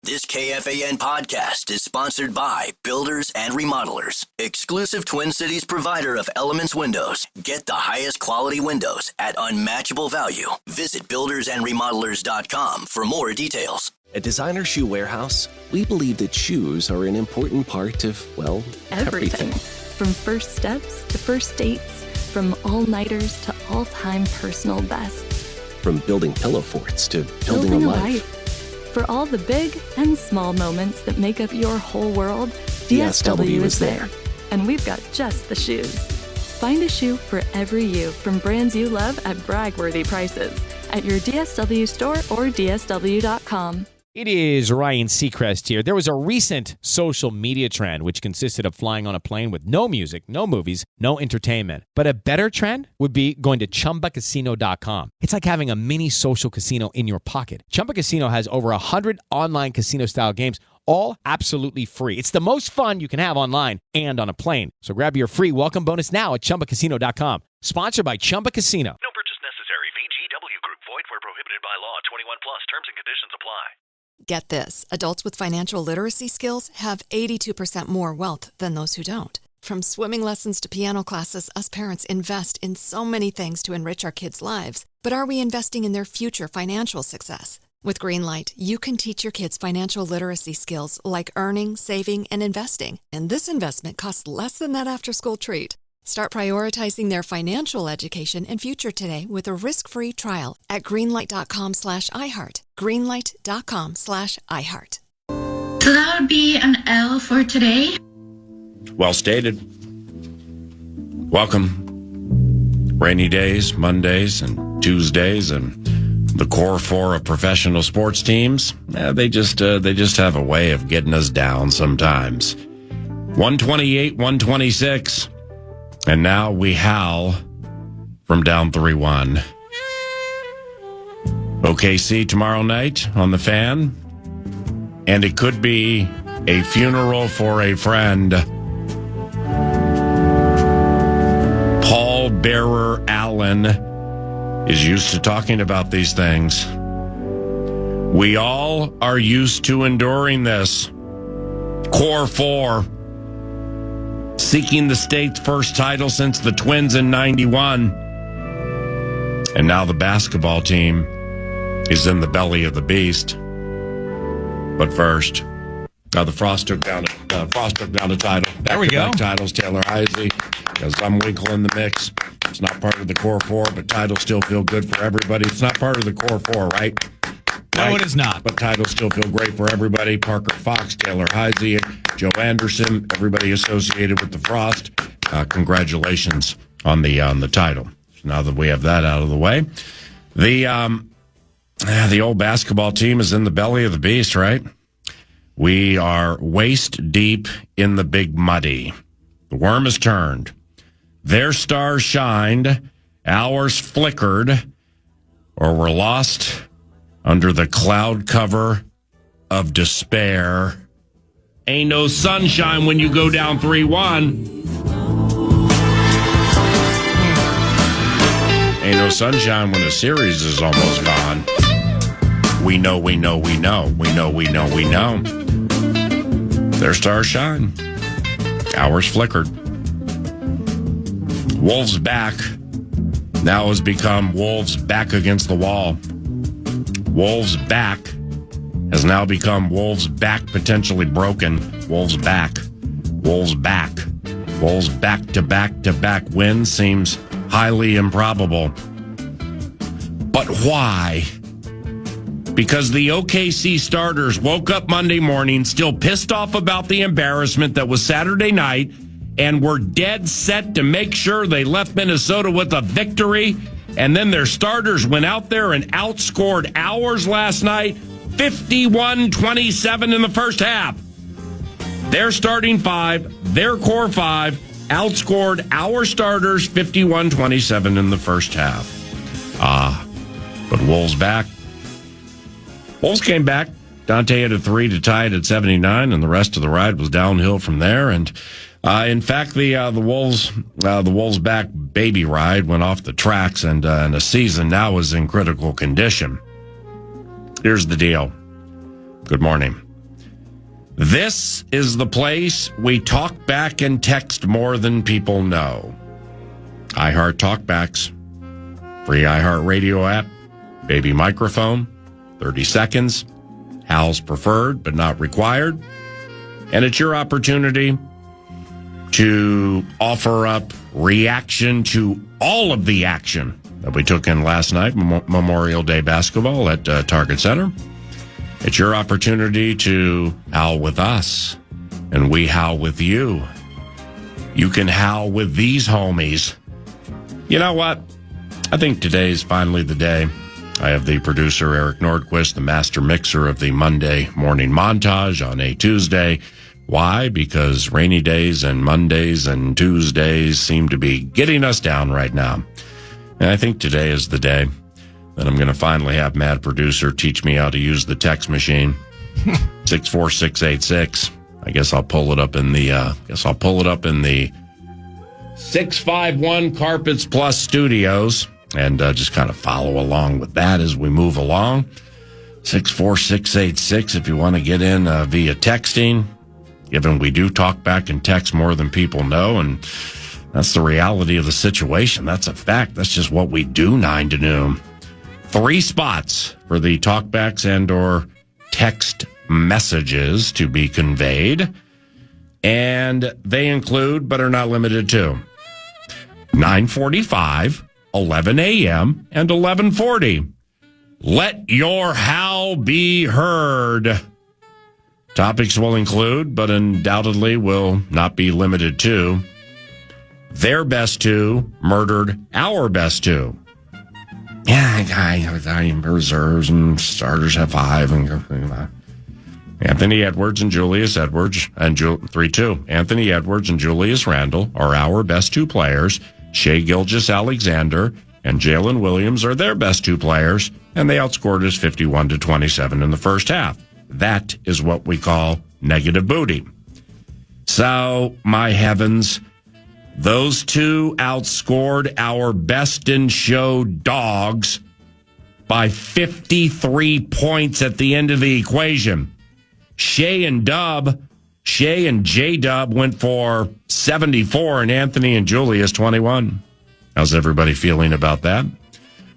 This KFAN podcast is sponsored by Builders and Remodelers, exclusive Twin Cities provider of Elements Windows. Get the highest quality windows at unmatchable value. Visit buildersandremodelers.com for more details. At Designer Shoe Warehouse, we believe that shoes are an important part of, well, everything. From first steps to first dates, from all-nighters to all-time personal bests. From building pillow forts to building a life. For all the big and small moments that make up your whole world, DSW is there. And we've got just the shoes. Find a shoe for every you from brands you love at brag-worthy prices at your DSW store or DSW.com. It is Ryan Seacrest here. There was a recent social media trend which consisted of flying on a plane with no music, no movies, no entertainment. But a better trend would be going to ChumbaCasino.com. It's like having a mini social casino in your pocket. Chumba Casino has over 100 online casino-style games, all absolutely free. It's the most fun you can have online and on a plane. So grab your free welcome bonus now at ChumbaCasino.com. Sponsored by Chumba Casino. No purchase necessary. VGW Group. Void where prohibited by law. 21 plus. Terms and conditions apply. Get this. Adults with financial literacy skills have 82% more wealth than those who don't. From swimming lessons to piano classes, us parents invest in so many things to enrich our kids' lives. But are we investing in their future financial success? With Greenlight, you can teach your kids financial literacy skills like earning, saving, and investing. And this investment costs less than that after-school treat. Start prioritizing their financial education and future today with a risk-free trial at greenlight.com/iHeart. Greenlight.com/iHeart. So that would be an L for today. Well stated. Welcome. Rainy days, Mondays, and Tuesdays, and the core four of professional sports teams. They just have a way of getting us down sometimes. 128, 126. And now we howl from down 3-1. OKC tomorrow night on the Fan. And it could be a funeral for a friend. Paul Bearer Allen is used to talking about these things. We all are used to enduring this. Core four. Seeking the state's first title since the Twins in 91. And now the basketball team is in the belly of the beast. But first, the Frost took down a title. There we go. Titles, Taylor Heisey, because I'm Winkle in the mix. It's not part of the core four, but titles still feel good for everybody. It's not part of the core four, right? No, it is not. But titles still feel great for everybody. Parker Fox, Taylor Heisey, Joe Anderson, everybody associated with the Frost. Congratulations on the title. So now that we have that out of the way, the old basketball team is in the belly of the beast, right? We are waist deep in the big muddy. The worm has turned. Their stars shined, ours flickered, or were lost under the cloud cover of despair. Ain't no sunshine when you go down 3-1. Ain't no sunshine when the series is almost gone. We know. Their stars shine. Ours flickered. Wolves back now has become Wolves back against the wall. Wolves back has now become Wolves back potentially broken. Wolves back. Wolves back. Wolves back-to-back-to-back wins seems highly improbable. But why? Because the OKC starters woke up Monday morning still pissed off about the embarrassment that was Saturday night and were dead set to make sure they left Minnesota with a victory. And then their starters went out there and outscored ours last night, 51-27 in the first half. Their starting five, their core five, outscored our starters 51-27 in the first half. But Wolves back. Wolves came back. Dante had a 3 to tie it at 79, and the rest of the ride was downhill from there. And in fact, the Wolves back baby ride went off the tracks, and the season now is in critical condition. Here's the deal. Good morning. This is the place we talk back and text more than people know. iHeart Talkbacks. Free iHeart Radio app. Baby microphone. 30 seconds. Hal's preferred but not required. And it's your opportunity to offer up reaction to all of the action that we took in last night, Memorial Day basketball at Target Center. It's your opportunity to howl with us, and we howl with you. You can howl with these homies. You know what? I think today is finally the day. I have the producer, Eric Nordquist, the master mixer of the Monday morning montage on a Tuesday. Why? Because rainy days and Mondays and Tuesdays seem to be getting us down right now. And I think today is the day that I'm going to finally have Mad Producer teach me how to use the text machine. 64686. I guess I'll pull it up in the 651 Carpets Plus Studios and just kind of follow along with that as we move along. 64686 if you want to get in via texting. Given we do talk back and text more than people know, and that's the reality of the situation. That's a fact. That's just what we do 9 to noon. 3 spots for the talkbacks and or text messages to be conveyed. And they include, but are not limited to, 9:45, 11 a.m., and 11:40. Let your howl be heard. Topics will include, but undoubtedly will not be limited to, their best two murdered our best two. Yeah, I reserves and starters have 5. And Anthony Edwards and Julius Edwards, and 3-2. Anthony Edwards and Julius Randle are our best 2 players. Shai Gilgeous-Alexander and Jalen Williams are their best 2 players, and they outscored us 51-27 in the first half. That is what we call negative booty. So, my heavens, those 2 outscored our best in show dogs by 53 points at the end of the equation. Shai and J-Dub went for 74 and Anthony and Julius 21. How's everybody feeling about that?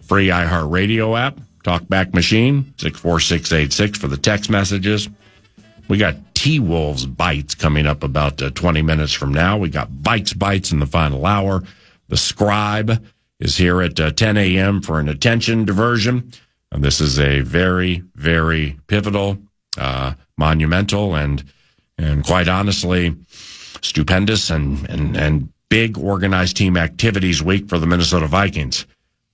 Free iHeart Radio app. Talkback machine, 64686 for the text messages. We got T-Wolves Bites coming up about 20 minutes from now. We got Bites in the final hour. The Scribe is here at 10 a.m. for an attention diversion. And this is a very, very pivotal, monumental, and quite honestly, stupendous and big organized team activities week for the Minnesota Vikings.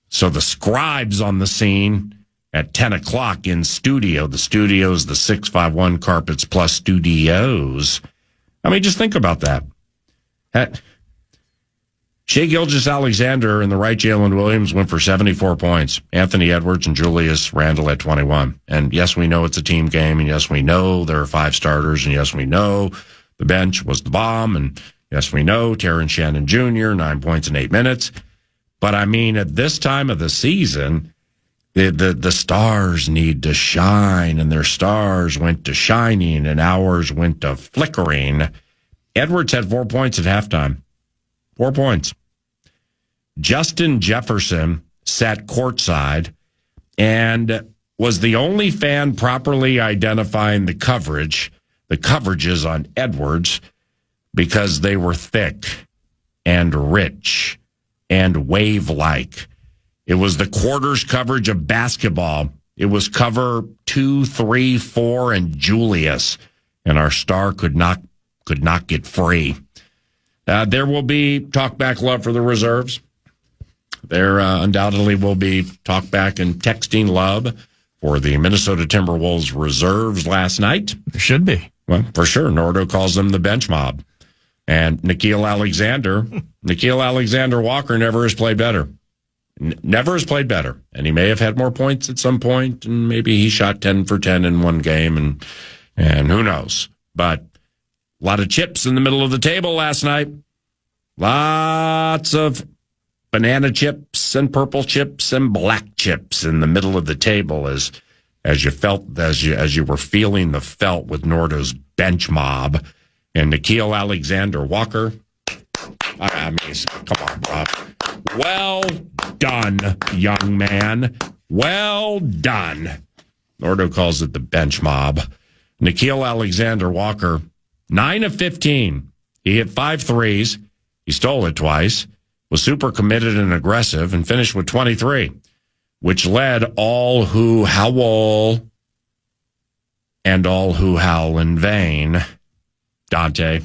So the Scribe's on the scene at 10 o'clock in studio. The studio's the 651 Carpets Plus Studios. I mean, just think about that. Shai Gilgeous-Alexander and the right Jalen Williams went for 74 points. Anthony Edwards and Julius Randle at 21. And yes, we know it's a team game, and yes, we know there are 5 starters, and yes, we know the bench was the bomb, and yes, we know Terrence Shannon Jr., 9 points in 8 minutes. But I mean, at this time of the season, the stars need to shine, and their stars went to shining, and ours went to flickering. Edwards had 4 points at halftime. 4 points. Justin Jefferson sat courtside and was the only fan properly identifying the coverages on Edwards, because they were thick and rich and wave-like. It was the quarters coverage of basketball. It was cover 2, 3, 4, and Julius, and our star could not get free. There will be talkback love for the reserves. There undoubtedly will be talkback and texting love for the Minnesota Timberwolves reserves last night. There should be. Well, for sure. Nordo calls them the bench mob. And Nickeil Alexander Walker never has played better. Never has played better. And he may have had more points at some point, and maybe he shot 10 for 10 in one game, and who knows. But a lot of chips in the middle of the table last night. Lots of banana chips and purple chips and black chips in the middle of the table as as you were feeling the felt with Nordo's bench mob. And Nikhil Alexander-Walker, I mean, come on, Bob. Well done, young man. Well done. Nordo calls it the bench mob. Nikhil Alexander-Walker, 9 of 15. He hit 5 threes. He stole it twice, was super committed and aggressive, and finished with 23, which led all who howl and all who howl in vain. Dante.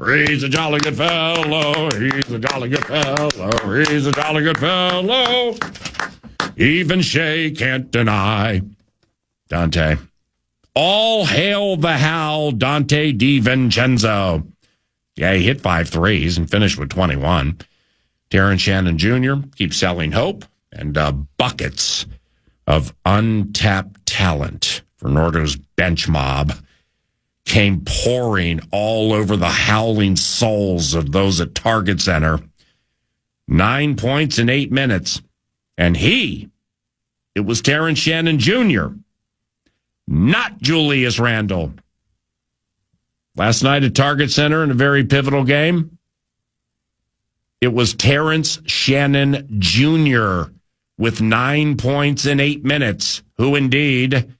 He's a jolly good fellow. He's a jolly good fellow. He's a jolly good fellow. Even Shea can't deny. Dante. All hail the howl, Dante DiVincenzo. Yeah, he hit 5 threes and finished with 21. Terrence Shannon Jr. keeps selling hope and buckets of untapped talent for Nordo's bench mob came pouring all over the howling souls of those at Target Center. 9 points in 8 minutes. And it was Terrence Shannon Jr., not Julius Randle. Last night at Target Center in a very pivotal game, it was Terrence Shannon Jr. with 9 points in 8 minutes, who indeed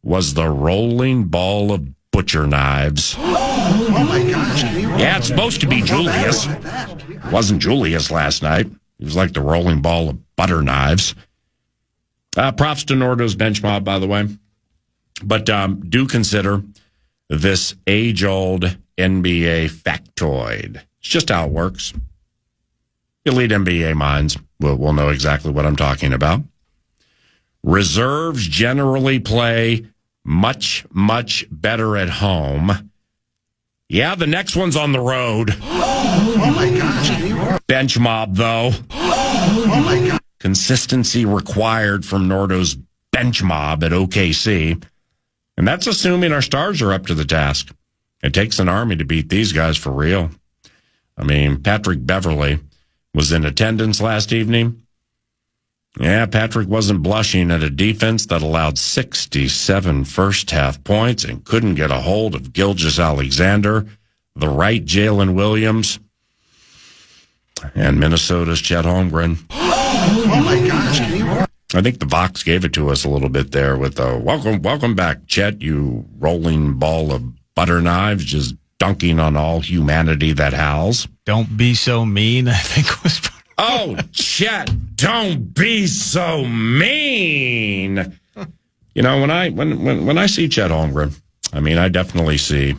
was the rolling ball of butcher knives. Oh my gosh. Yeah, it's supposed to be Julius. It wasn't Julius last night. He was like the rolling ball of butter knives. Props to Nordo's bench mob, by the way. But do consider this age-old NBA factoid. It's just how it works. Elite NBA minds will know exactly what I'm talking about. Reserves generally play much, much better at home. Yeah, the next one's on the road. Oh my gosh. Bench mob, though. Oh my God. Consistency required from Nordo's bench mob at OKC. And that's assuming our stars are up to the task. It takes an army to beat these guys for real. I mean, Patrick Beverley was in attendance last evening. Yeah, Patrick wasn't blushing at a defense that allowed 67 first-half points and couldn't get a hold of Gilgeous-Alexander, the right Jalen Williams, and Minnesota's Chet Holmgren. Oh my gosh. I think the Vox gave it to us a little bit there with the welcome back, Chet, you rolling ball of butter knives, just dunking on all humanity that howls. Don't be so mean, I think was... Oh, Chet, don't be so mean. You know, when I see Chet Holmgren, I mean, I definitely see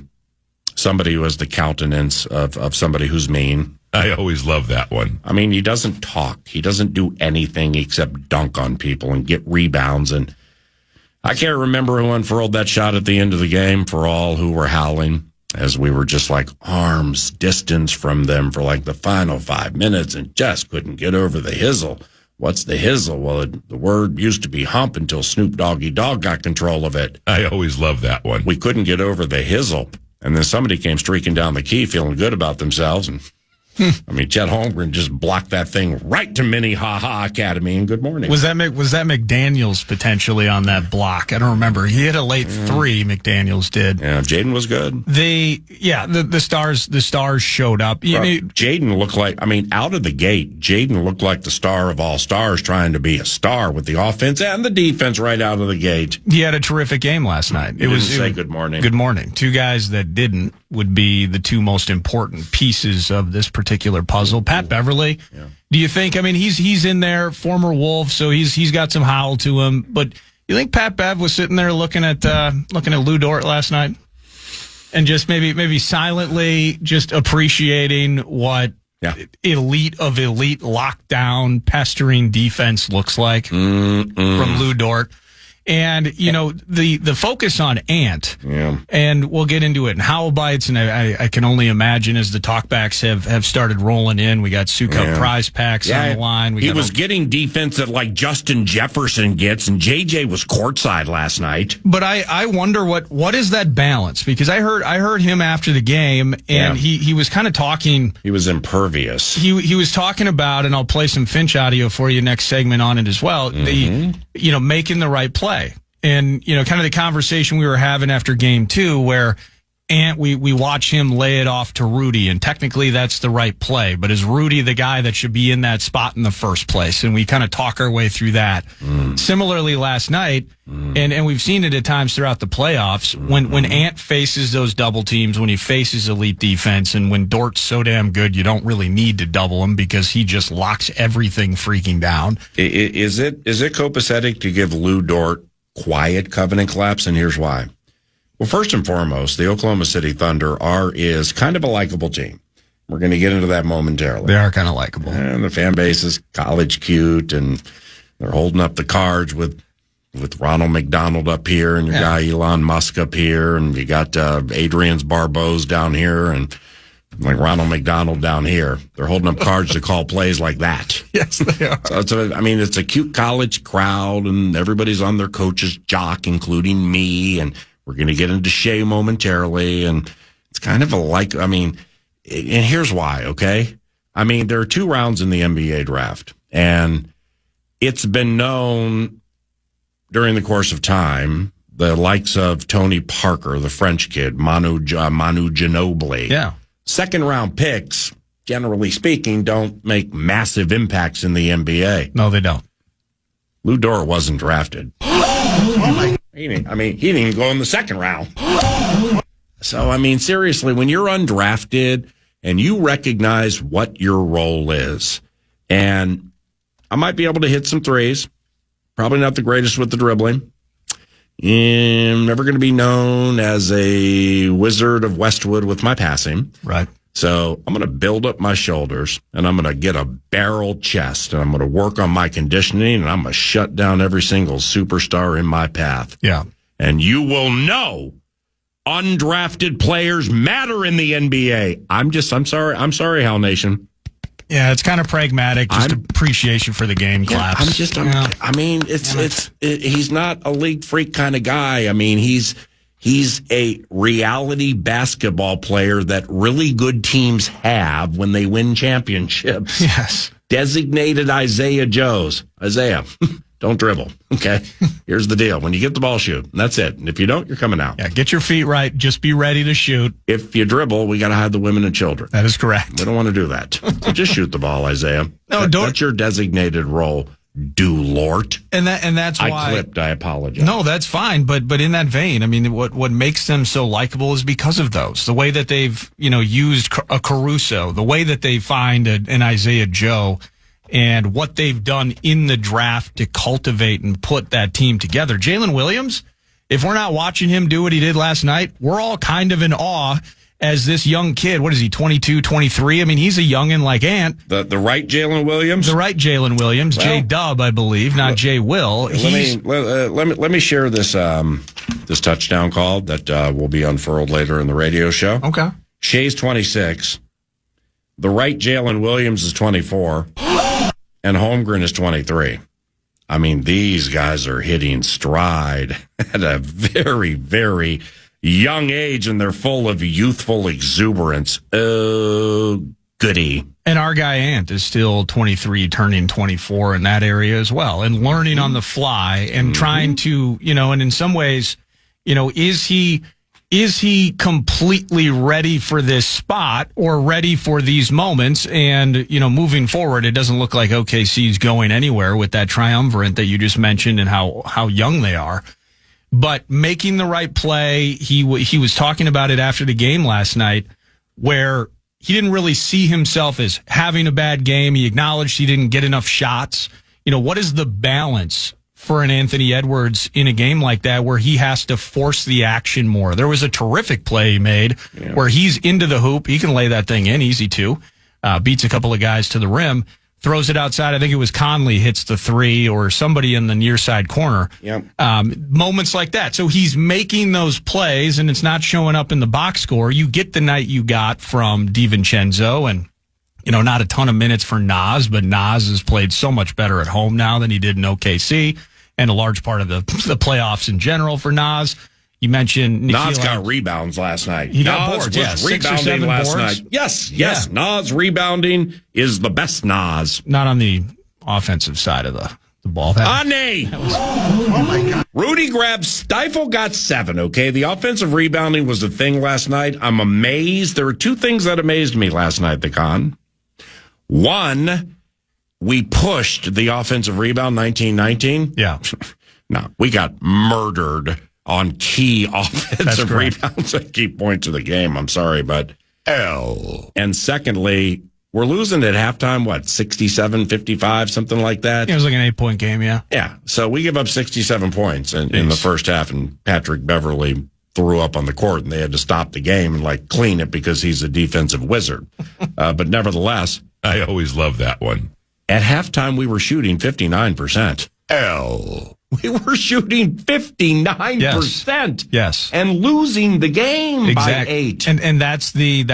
somebody who has the countenance of somebody who's mean. I always love that one. I mean, he doesn't talk. He doesn't do anything except dunk on people and get rebounds. And I can't remember who unfurled that shot at the end of the game for all who were howling, as we were just like arm's distance from them for like the final 5 minutes and just couldn't get over the hizzle. What's the hizzle? Well, the word used to be hump until Snoop Doggy Dogg got control of it. I always love that one. We couldn't get over the hizzle. And then somebody came streaking down the key feeling good about themselves. And I mean, Chet Holmgren just blocked that thing right to Minnehaha Academy, and good morning. Was that McDaniels potentially on that block? I don't remember. He hit a late three, McDaniels did. Yeah, Jaden was good. The stars showed up. Jaden looked like, I mean, out of the gate, Jaden looked like the star of all stars trying to be a star with the offense and the defense right out of the gate. He had a terrific game last night. It was good morning. Good morning. Two guys that didn't would be the two most important pieces of this particular puzzle. Pat Beverley, do you think? I mean, he's in there, former Wolf, so he's got some howl to him. But you think Pat Bev was sitting there looking at Lou Dort last night, and just maybe silently just appreciating what elite of elite lockdown pestering defense looks like from Lou Dort. And, you know, the focus on Ant, and we'll get into it, and Howl Bites, and I can only imagine as the talkbacks have started rolling in, we got Sukup prize packs on the line. He was getting defense that like Justin Jefferson gets, and JJ was courtside last night. But I wonder what is that balance? Because I heard him after the game, and he was kind of talking. He was impervious. He was talking about, and I'll play some Finch audio for you next segment on it as well. making the right play. And, kind of the conversation we were having after game 2 where we watch him lay it off to Rudy, and technically that's the right play. But is Rudy the guy that should be in that spot in the first place? And we kind of talk our way through that. Similarly, last night, and we've seen it at times throughout the playoffs, when Ant faces those double teams, when he faces elite defense, and when Dort's so damn good, you don't really need to double him because he just locks everything freaking down. Is it copacetic to give Lou Dort quiet covenant collapse? And here's why. Well, first and foremost, the Oklahoma City Thunder is kind of a likable team. We're going to get into that momentarily. They are kind of likable. And the fan base is college cute, and they're holding up the cards with Ronald McDonald up here, and your guy Elon Musk up here, and you got Adrian's Barbeaus down here, and like Ronald McDonald down here. They're holding up cards to call plays like that. Yes, they are. So it's a cute college crowd, and everybody's on their coach's jock, including me, and we're going to get into Shea momentarily, and it's kind of and here's why, okay? There are 2 rounds in the NBA draft, and it's been known during the course of time, the likes of Tony Parker, the French kid, Manu Ginobili. Yeah. Second-round picks, generally speaking, don't make massive impacts in the NBA. No, they don't. Lou Dort wasn't drafted. He didn't even go in the second round. So, seriously, when you're undrafted and you recognize what your role is, and I might be able to hit some threes, probably not the greatest with the dribbling. I'm never going to be known as a wizard of Westwood with my passing. Right. So I'm going to build up my shoulders, and I'm going to get a barrel chest, and I'm going to work on my conditioning, and I'm going to shut down every single superstar in my path. Yeah. And you will know undrafted players matter in the NBA. I'm sorry, Hell Nation. Yeah, it's kind of pragmatic, just appreciation for the game claps. He's not a league freak kind of guy. He's a reality basketball player that really good teams have when they win championships. Yes. Designated Isaiah Joes. Isaiah, don't dribble. Okay. Here's the deal. When you get the ball, shoot. And that's it. And if you don't, you're coming out. Yeah, get your feet right. Just be ready to shoot. If you dribble, we got to hide the women and children. That is correct. We don't want to do that. So just shoot the ball, Isaiah. No, that's your designated role. Lort. And that's why I clipped. I apologize. No, that's fine. But in that vein, what makes them so likable is because of those. The way that they've used a Caruso, the way that they find an Isaiah Joe, and what they've done in the draft to cultivate and put that team together. Jalen Williams, if we're not watching him do what he did last night, we're all kind of in awe. As this young kid, what is he, 22, 23? He's a youngin' like Ant. The right Jalen Williams? The right Jalen Williams. Well, J-Dub, I believe, not J-Will. Let me share this this touchdown call that will be unfurled later in the radio show. Okay. Shea's 26. The right Jalen Williams is 24. And Holmgren is 23. These guys are hitting stride at a very, very young age, and they're full of youthful exuberance. Oh, goody. And our guy Ant is still 23, turning 24 in that area as well, and learning on the fly and trying to, and in some ways, is he completely ready for this spot or ready for these moments? And, moving forward, it doesn't look like OKC's going anywhere with that triumvirate that you just mentioned and how young they are. But making the right play, he was talking about it after the game last night, where he didn't really see himself as having a bad game. He acknowledged he didn't get enough shots. What is the balance for an Anthony Edwards in a game like that where he has to force the action more? There was a terrific play he made where he's into the hoop. He can lay that thing in easy too. Beats a couple of guys to the rim. Throws it outside. I think it was Conley hits the three or somebody in the near side corner. Yep. Moments like that. So he's making those plays and it's not showing up in the box score. You get the night you got from DiVincenzo and, not a ton of minutes for Naz, but Naz has played so much better at home now than he did in OKC and a large part of the playoffs in general for Naz. You mentioned Naz got rebounds last night. He got boards, yeah. 6 or 7 last boards. night. Yes. Naz rebounding is the best Naz. Not on the offensive side of The ball. Honey! Oh my God. Rudy grabbed, Stifle got 7, okay? The offensive rebounding was a thing last night. I'm amazed. There were 2 things that amazed me last night, the con. One, we pushed the offensive rebound 19-19. Yeah. No, we got murdered on key offensive rebounds. I keep pointing to the game. I'm sorry, but L. And secondly, we're losing at halftime, 67-55, something like that? It was like an 8-point game, yeah. Yeah. So we give up 67 points in the first half, and Patrick Beverly threw up on the court, and they had to stop the game and, clean it because he's a defensive wizard. But nevertheless, I always love that one. at halftime we were shooting 59%. We were shooting 59%. Yes. And losing the game by 8. And that's the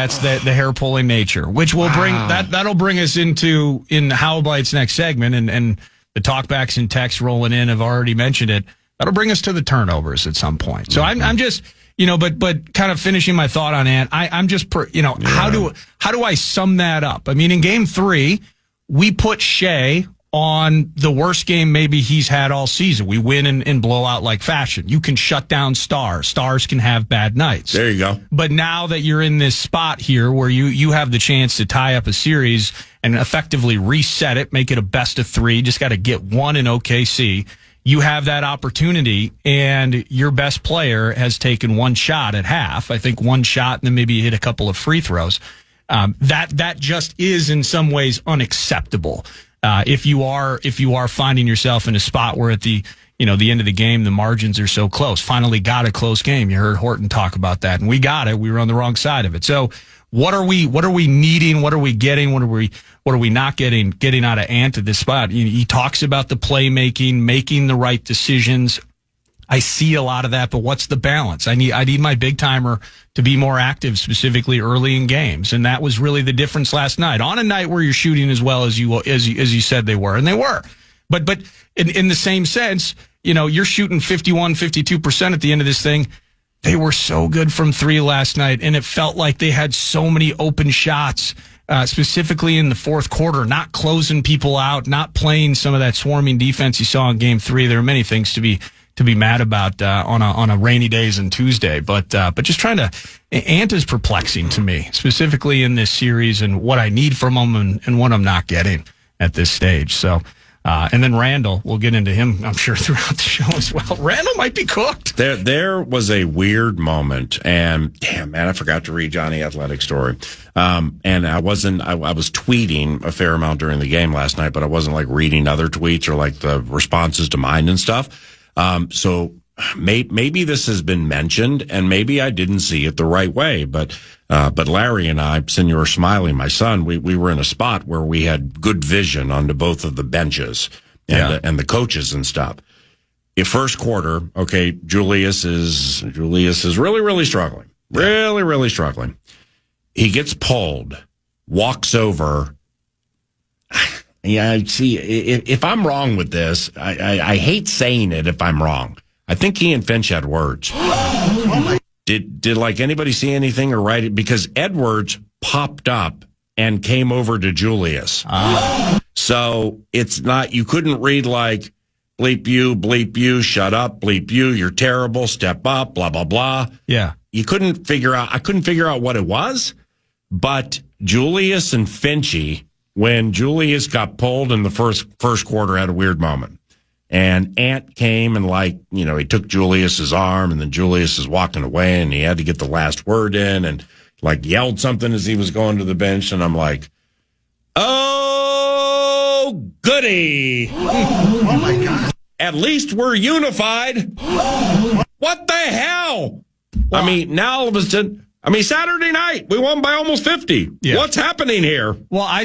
hair pulling nature, which will bring that'll bring us in How Bite's next segment, and the talkbacks and texts rolling in have already mentioned it. That'll bring us to the turnovers at some point. So I'm just, but kind of finishing my thought on Ant, I'm just, how do I sum that up? I mean, in game 3, we put Shea on the worst game maybe he's had all season. We win in blowout-like fashion. You can shut down stars. Stars can have bad nights. There you go. But now that you're in this spot here where you have the chance to tie up a series and effectively reset it, make it a best of 3, just got to get one in OKC. You have that opportunity, and your best player has taken one shot at half. I think one shot, and then maybe hit a couple of free throws. That just is in some ways unacceptable. If you are finding yourself in a spot where at the end of the game, the margins are so close, finally got a close game. You heard Horton talk about that, and we got it. We were on the wrong side of it. So what are we needing? What are we getting? What are we not getting out of Ant at this spot? He talks about the playmaking, making the right decisions. I see a lot of that, but what's the balance? I need my big timer to be more active, specifically early in games, and that was really the difference last night. On a night where you're shooting as well as you said they were, and they were, but in the same sense, you're shooting 51, 52% at the end of this thing. They were so good from 3 last night, and it felt like they had so many open shots, specifically in the fourth quarter, not closing people out, not playing some of that swarming defense you saw in game 3. There are many things to be mad about on a rainy days and Tuesday, but just trying to. Ant is perplexing to me, specifically in this series, and what I need from him and what I'm not getting at this stage. So, and then Randall, we'll get into him, I'm sure, throughout the show as well. Randall might be cooked. There was a weird moment, and damn man, I forgot to read Johnny Athletic story. And I was tweeting a fair amount during the game last night, but I wasn't reading other tweets or the responses to mine and stuff. So maybe this has been mentioned, and maybe I didn't see it the right way. But Larry and I, Senor Smiley, my son, we were in a spot where we had good vision onto both of the benches and the coaches and stuff. In first quarter, okay, Julius is really, really struggling. Really, really struggling. He gets pulled, walks over. Yeah, see, if I'm wrong with this, I hate saying it if I'm wrong. I think he and Finch had words. Did anybody see anything or write it? Because Edwards popped up and came over to Julius. So it's not, you couldn't read bleep you, shut up, bleep you, you're terrible, step up, blah, blah, blah. Yeah. I couldn't figure out what it was, but Julius and Finchy, when Julius got pulled in the first quarter, had a weird moment. And Ant came and he took Julius's arm, and then Julius is walking away, and he had to get the last word in, and yelled something as he was going to the bench. And I'm like, oh, goody. Oh my God. At least we're unified. What the hell? Well, now all of a sudden, Saturday night, we won by almost 50. Yeah. What's happening here? Well, I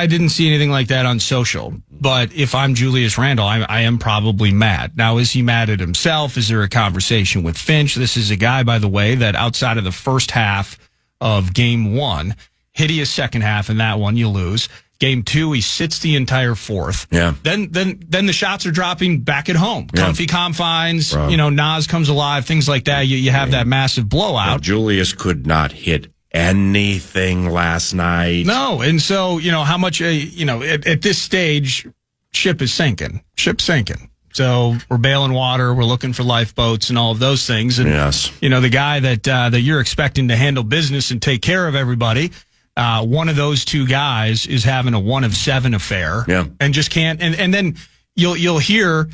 didn't see anything like that on social, but if I'm Julius Randle, I am probably mad. Now, is he mad at himself? Is there a conversation with Finch? This is a guy, by the way, that outside of the first half of game 1, hideous second half, in that one you lose. Game 2, he sits the entire fourth. Yeah. Then the shots are dropping back at home. Yeah. Comfy confines, bro. Nas comes alive, things like that. You have that massive blowout. Well, Julius could not hit anything last night. No, and so, how much, at this stage, ship is sinking. Ship's sinking. So we're bailing water, we're looking for lifeboats and all of those things. And, yes. The guy that you're expecting to handle business and take care of everybody, one of those two guys is having a 1 of 7 affair. Yeah. And just can't. And then you'll hear,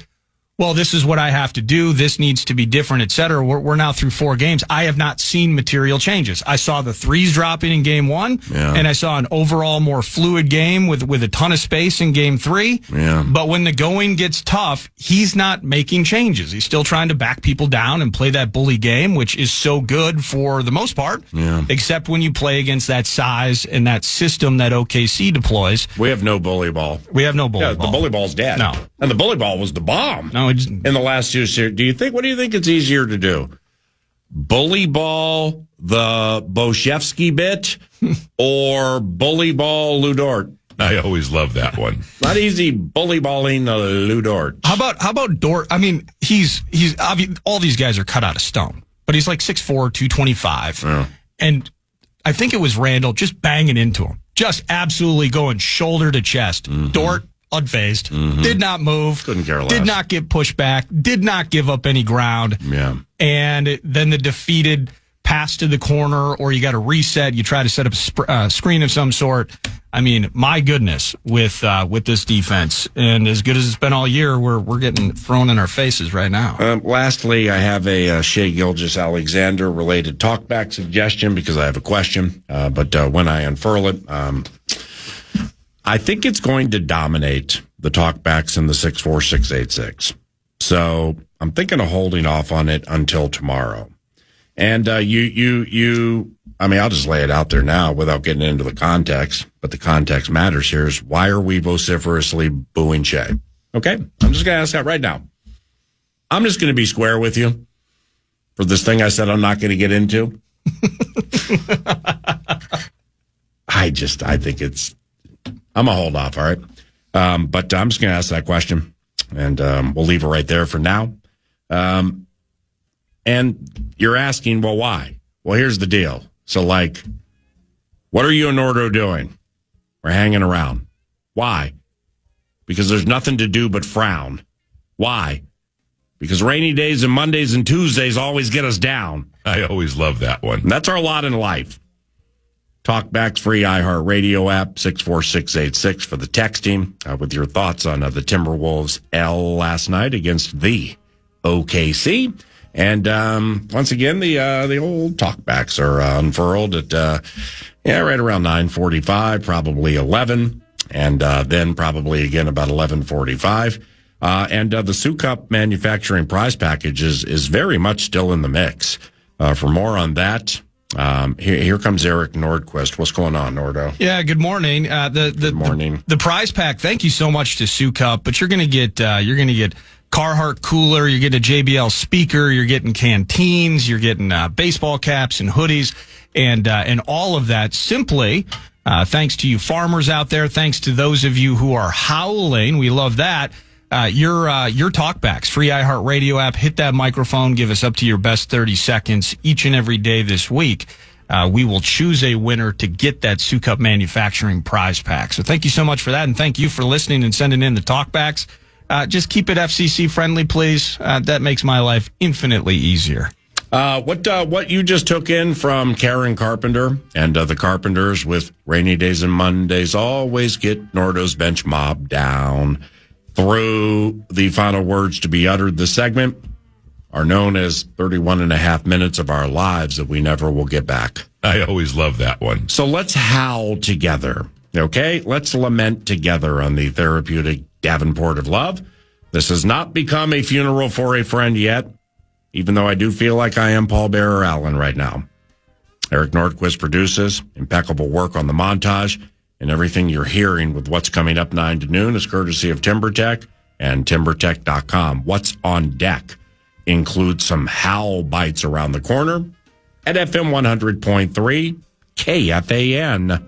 well, this is what I have to do. This needs to be different, et cetera. We're now through 4 games. I have not seen material changes. I saw the threes dropping in game 1, and I saw an overall more fluid game with a ton of space in game 3. Yeah. But when the going gets tough, he's not making changes. He's still trying to back people down and play that bully game, which is so good for the most part, except when you play against that size and that system that OKC deploys. We have no bully ball. We have no bully ball. The bully ball's dead. No. And the bully ball was the bomb. No, in the last 2 series. What do you think it's easier to do? Bully ball the Boshevsky bit or bully ball Lou Dort? I always love that one. Not easy bully balling Lou Dort. How about Dort? I mean, he's all these guys are cut out of stone, but he's like 6'4", 225. Yeah. And I think it was Randall just banging into him, just absolutely going shoulder to chest. Dort, unfazed, did not move, couldn't care less, did not get pushed back, did not give up any ground. Yeah. And then the defeated pass to the corner, or you got to reset, you try to set up a screen of some sort. I mean, my goodness, with this defense, and as good as it's been all year, we're getting thrown in our faces right now. Lastly, I have a Shea Gilgeous-Alexander related talkback suggestion because I have a question. But when I unfurl it, I think it's going to dominate the talkbacks in the 64686. So I'm thinking of holding off on it until tomorrow. And I mean, I'll just lay it out there now without getting into the context, but the context matters here is why are we vociferously booing Shea? Okay? I'm just going to ask that right now. I'm just going to be square with you for this thing I said I'm not going to get into. I think I'm going to hold off, all right? But I'm just going to ask that question, and we'll leave it right there for now. And you're asking, well, why? Well, here's the deal. So, what are you and Nordo doing? We're hanging around. Why? Because there's nothing to do but frown. Why? Because rainy days and Mondays and Tuesdays always get us down. I always love that one. And that's our lot in life. Talkback's free iHeartRadio app, 64686 for the texting with your thoughts on the Timberwolves L last night against the OKC. And once again, the old talkbacks are unfurled at right around 9:45, probably 11, and then probably again about 11:45. And the Sioux Cup manufacturing prize package is very much still in the mix. For more on that, here comes Eric Nordquist. What's going on, Nordo? Yeah, good morning. Good morning. The prize pack. Thank you so much to Sioux Cup, but you're going to get Carhartt cooler, you're getting a JBL speaker, you're getting canteens, you're getting baseball caps and hoodies, and all of that simply thanks to you farmers out there, thanks to those of you who are howling. We love that. Your talkbacks, free iHeartRadio app, hit that microphone, give us up to your best 30 seconds each and every day this week. We will choose a winner to get that Sioux Cup Manufacturing prize pack. So thank you so much for that, and thank you for listening and sending in the talkbacks. Just keep it FCC friendly, please. That makes my life infinitely easier. What you just took in from Karen Carpenter and the Carpenters with rainy days and Mondays always get Nordo's bench mob down through the final words to be uttered. The segment are known as 31 and a half minutes of our lives that we never will get back. I always love that one. So let's howl together, okay? Let's lament together on the therapeutic Davenport of love. This has not become a funeral for a friend yet, even though I do feel like I am Paul Bearer Allen right now. Eric Nordquist produces. Impeccable work on the montage, and everything you're hearing with what's coming up 9 to noon is courtesy of TimberTech and TimberTech.com. What's on deck includes some howl bites around the corner at FM 100.3 KFAN.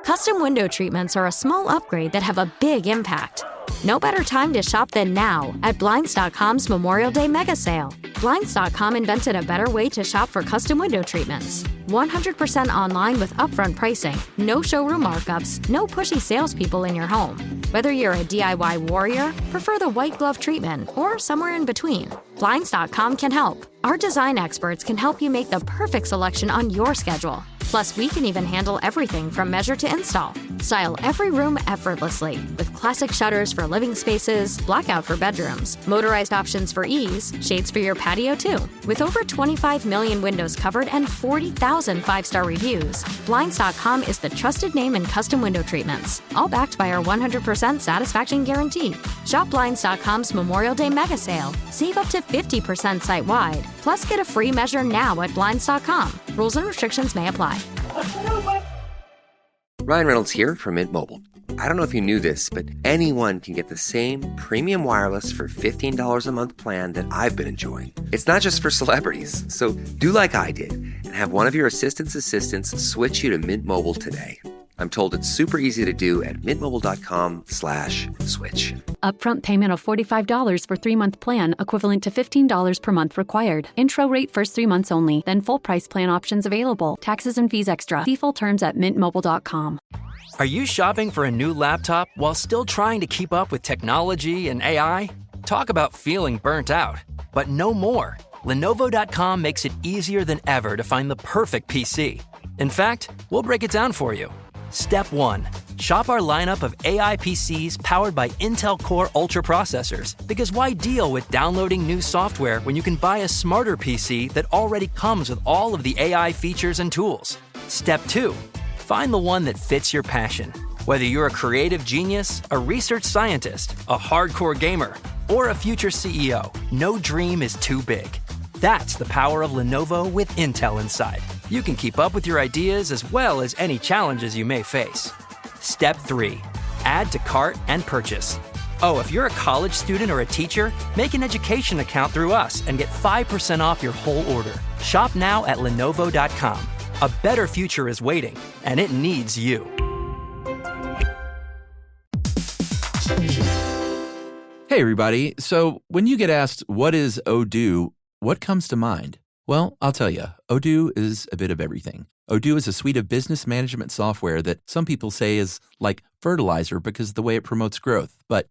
Custom window treatments are a small upgrade that have a big impact. No better time to shop than now at Blinds.com's Memorial Day Mega Sale. Blinds.com invented a better way to shop for custom window treatments. 100% online with upfront pricing, no showroom markups, no pushy salespeople in your home. Whether you're a DIY warrior, prefer the white glove treatment, or somewhere in between, Blinds.com can help. Our design experts can help you make the perfect selection on your schedule. Plus, we can even handle everything from measure to install. Style every room effortlessly with classic shutters for living spaces, blackout for bedrooms, motorized options for ease, shades for your patio too. With over 25 million windows covered and 40,000 five-star reviews, Blinds.com is the trusted name in custom window treatments, all backed by our 100% satisfaction guarantee. Shop Blinds.com's Memorial Day mega sale. Save up to 50% site-wide. Plus, get a free measure now at Blinds.com. Rules and restrictions may apply. Ryan Reynolds here from Mint Mobile. I don't know if you knew this, but anyone can get the same premium wireless for $15 a month plan that I've been enjoying. It's not just for celebrities. So do like I did and have one of your assistants switch you to Mint Mobile today. I'm told it's super easy to do at mintmobile.com/switch. Upfront payment of $45 for 3-month plan, equivalent to $15 per month required. Intro rate first 3 months only, then full price plan options available. Taxes and fees extra. See full terms at mintmobile.com. Are you shopping for a new laptop while still trying to keep up with technology and AI? Talk about feeling burnt out. But no more. Lenovo.com makes it easier than ever to find the perfect PC. In fact, we'll break it down for you. Step 1. Shop our lineup of AI PCs powered by Intel Core Ultra processors. Because why deal with downloading new software when you can buy a smarter PC that already comes with all of the AI features and tools? Step 2. Find the one that fits your passion. Whether you're a creative genius, a research scientist, a hardcore gamer, or a future CEO, no dream is too big. That's the power of Lenovo with Intel inside. You can keep up with your ideas as well as any challenges you may face. Step 3. Add to cart and purchase. Oh, if you're a college student or a teacher, make an education account through us and get 5% off your whole order. Shop now at Lenovo.com. A better future is waiting, and it needs you. Hey, everybody. So when you get asked, what is Odoo, what comes to mind? Well, I'll tell you, Odoo is a bit of everything. Odoo is a suite of business management software that some people say is like fertilizer because of the way it promotes growth. But,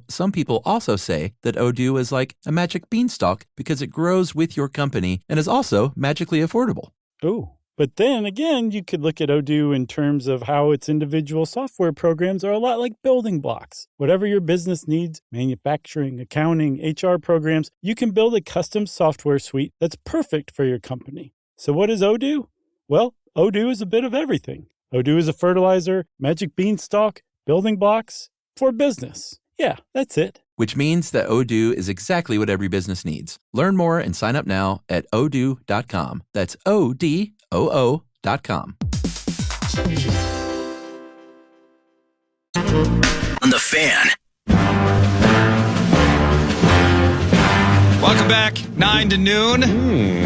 some people also say that Odoo is like a magic beanstalk because it grows with your company and is also magically affordable. Ooh. But then again, you could look at Odoo in terms of how its individual software programs are a lot like building blocks. Whatever your business needs, manufacturing, accounting, HR programs, you can build a custom software suite that's perfect for your company. So what is Odoo? Well, Odoo is a bit of everything. Odoo is a fertilizer, magic beanstalk, building blocks for business. Yeah, that's it. Which means that Odoo is exactly what every business needs. Learn more and sign up now at odoo.com. That's ODOO.com. On the Fan. Welcome back, 9 to noon.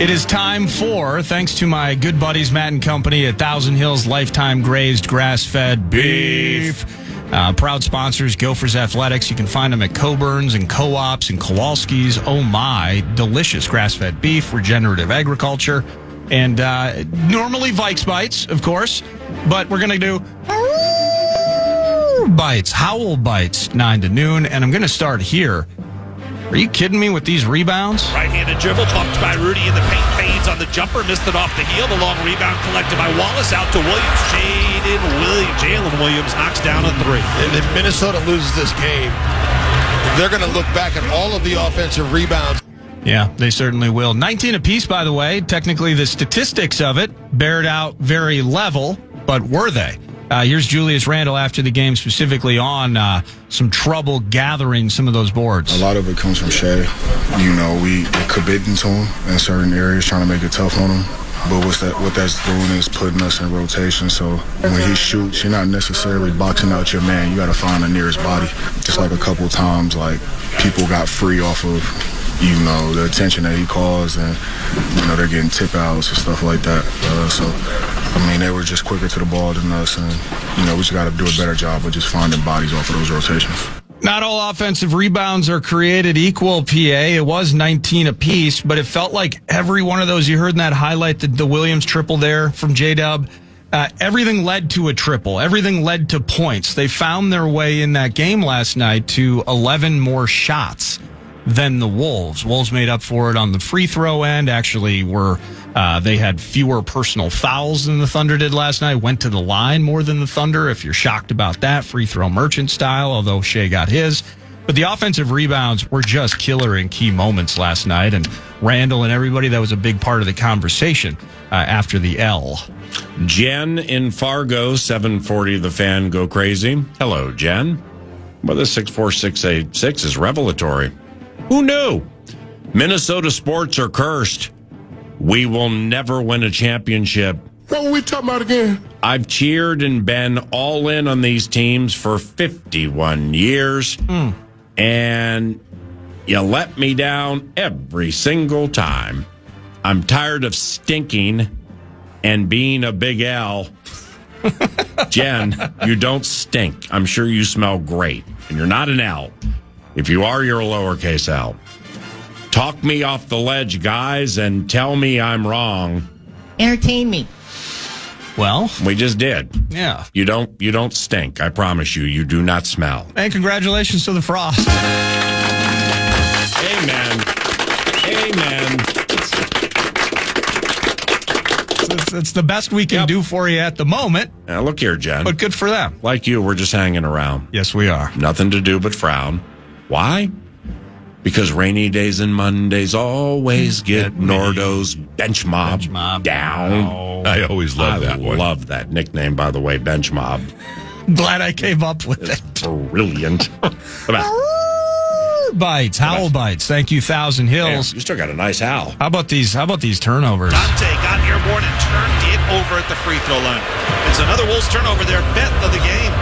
It is time for, thanks to my good buddies Matt and Company at Thousand Hills Lifetime Grazed Grass-Fed Beef. Proud sponsors, Gophers Athletics. You can find them at Coburn's and Co-ops and Kowalski's. Oh my, delicious grass-fed beef, regenerative agriculture, and normally Vikes Bites, of course, but we're going to do bites, howl bites, 9 to noon, and I'm going to start here. Are you kidding me with these rebounds? Right-handed dribble, bumped by Rudy in the paint, fades on the jumper, missed it off the heel. The long rebound collected by Wallace, out to Williams. Jalen Williams knocks down a three. And if Minnesota loses this game, they're going to look back at all of the offensive rebounds. Yeah, they certainly will. 19 apiece, by the way. Technically, the statistics of it bear it out very level, but were they? Here's Julius Randle after the game, specifically on some trouble gathering some of those boards. A lot of it comes from Shea. We committing to him in certain areas, trying to make it tough on him. But what that's doing is putting us in rotation. So when he shoots, you're not necessarily boxing out your man. You got to find the nearest body. Just like a couple times, like people got free off of the attention that he caused, and they're getting tip outs and stuff like that. They were just quicker to the ball than us, and we just got to do a better job of just finding bodies off of those rotations. Not all offensive rebounds are created equal, PA. It was 19 apiece, but it felt like every one of those, you heard in that highlight, the Williams triple there from J-Dub, everything led to a triple. Everything led to points. They found their way in that game last night to 11 more shots than the Wolves. Wolves made up for it on the free throw end. Actually, they had fewer personal fouls than the Thunder did last night. Went to the line more than the Thunder. If you're shocked about that, free throw merchant style, although Shea got his. But the offensive rebounds were just killer in key moments last night. And Randall and everybody, that was a big part of the conversation after the L. Jen in Fargo, 740 The Fan, go crazy. Hello, Jen. Well, the 64686 is revelatory. Who knew? Minnesota sports are cursed. We will never win a championship. What are we talking about again? I've cheered and been all in on these teams for 51 years. And you let me down every single time. I'm tired of stinking and being a big L. Jen, you don't stink. I'm sure you smell great. And you're not an L. If you are, you're a lowercase L. Talk me off the ledge, guys, and tell me I'm wrong. Entertain me. Well, we just did. Yeah. You don't stink. I promise you. You do not smell. And congratulations to the Frost. Amen. Amen. It's the best we can do for you at the moment. Now, look here, Jen. But good for them. Like you, we're just hanging around. Yes, we are. Nothing to do but frown. Why? Because rainy days and Mondays always get Nordo's bench mob down. Oh. I always love that one. I love that nickname, by the way, bench mob. Glad I came up with it. Brilliant. Bites, howl bites. Thank you, Thousand Hills. Damn, you still got a nice howl. How about these turnovers? Dante got airborne and turned it over at the free throw line. It's another Wolves turnover, their 5th of the game.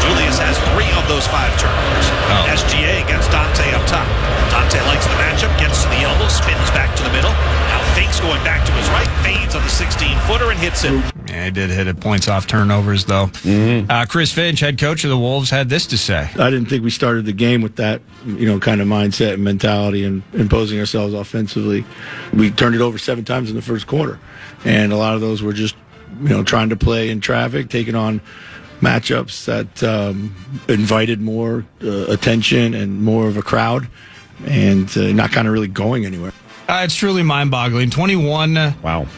Julius has 3 of those 5 turnovers. SGA gets Dante up top. Dante likes the matchup, gets to the elbow, spins back to the middle. Now fakes going back to his right, fades on the 16-footer and hits it. Yeah, he did hit it. Points off turnovers, though. Chris Finch, head coach of the Wolves, had this to say. I didn't think we started the game with that, kind of mindset and mentality and imposing ourselves offensively. We turned it over 7 times in the first quarter, and a lot of those were just, trying to play in traffic, taking on matchups that invited more attention and more of a crowd, and not kind of really going anywhere. It's truly mind-boggling. 21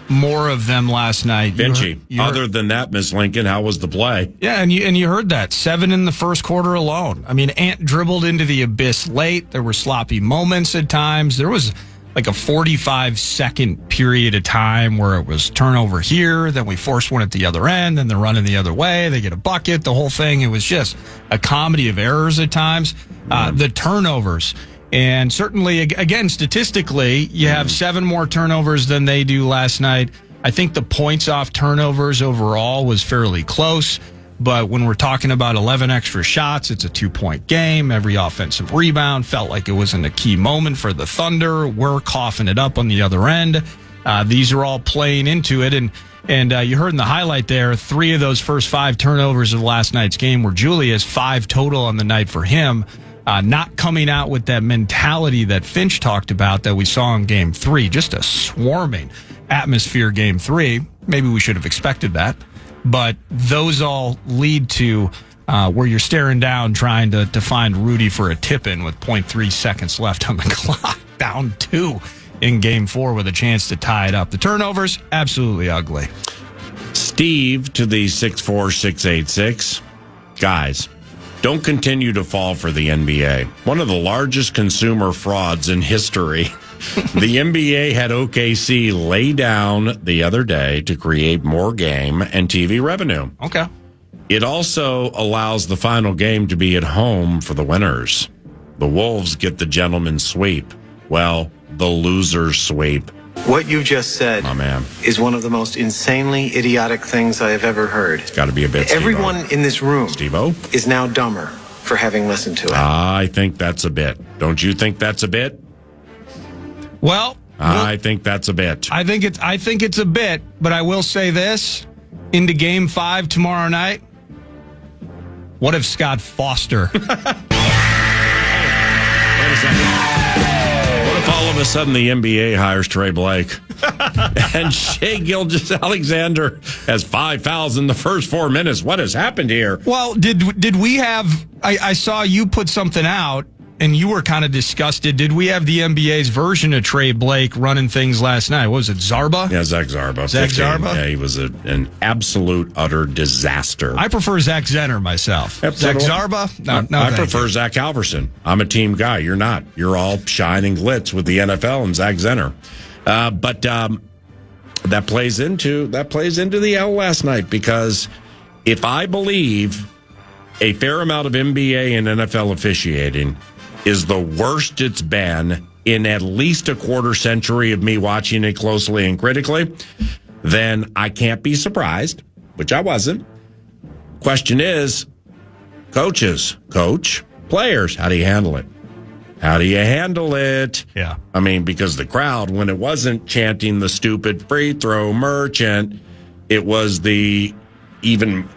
more of them last night. Vinci, other than that, Miss Lincoln, how was the play? Yeah, and you heard that. 7 in the first quarter alone. I mean, Ant dribbled into the abyss late. There were sloppy moments at times. There was like a 45-second period of time where it was turnover here, then we forced one at the other end, then they're running the other way, they get a bucket, the whole thing. It was just a comedy of errors at times. The turnovers. And certainly, again, statistically, you have 7 more turnovers than they do last night. I think the points off turnovers overall was fairly close. But when we're talking about 11 extra shots, it's a 2-point game. Every offensive rebound felt like it was in a key moment for the Thunder. We're coughing it up on the other end. These are all playing into it. And you heard in the highlight there, 3 of those first 5 turnovers of last night's game were Julius, 5 total on the night for him. Not coming out with that mentality that Finch talked about that we saw in Game 3. Just a swarming atmosphere Game 3. Maybe we should have expected that. But those all lead to where you're staring down trying to find Rudy for a tip-in with 0.3 seconds left on the clock. Down 2 in Game 4 with a chance to tie it up. The turnovers, absolutely ugly. Steve to the 64686. Guys, don't continue to fall for the NBA. One of the largest consumer frauds in history. The NBA had OKC lay down the other day to create more game and TV revenue. Okay. It also allows the final game to be at home for the winners. The Wolves get the gentleman's sweep. Well, the loser's sweep. What you just said is one of the most insanely idiotic things I have ever heard. It's got to be a bit, Everyone in this room Steve-O is now dumber for having listened to it. I think that's a bit. Don't you think that's a bit? Well, I think that's a bit. I think it's a bit, but I will say this. Into Game 5 tomorrow night, what if Scott Foster What if all of a sudden the NBA hires Trey Blake and Shai Gilgeous-Alexander has 5 fouls in the first 4 minutes? What has happened here? Well, did we have? I saw you put something out, and you were kind of disgusted. Did we have the NBA's version of Trey Blake running things last night? What was it, Zarba? Yeah, Zach Zarba. Zach Zarba? Yeah, he was an absolute, utter disaster. I prefer Zach Zenner myself. Zach Zarba? No, I prefer Zach Halverson. I'm a team guy. You're not. You're all shining glitz with the NFL and Zach Zenner. But that plays into the L last night, because if I believe a fair amount of NBA and NFL officiating is the worst it's been in at least a quarter century of me watching it closely and critically, then I can't be surprised, which I wasn't. Question is, coach, players, how do you handle it? How do you handle it? Yeah. I mean, because the crowd, when it wasn't chanting the stupid free throw merchant, it was the even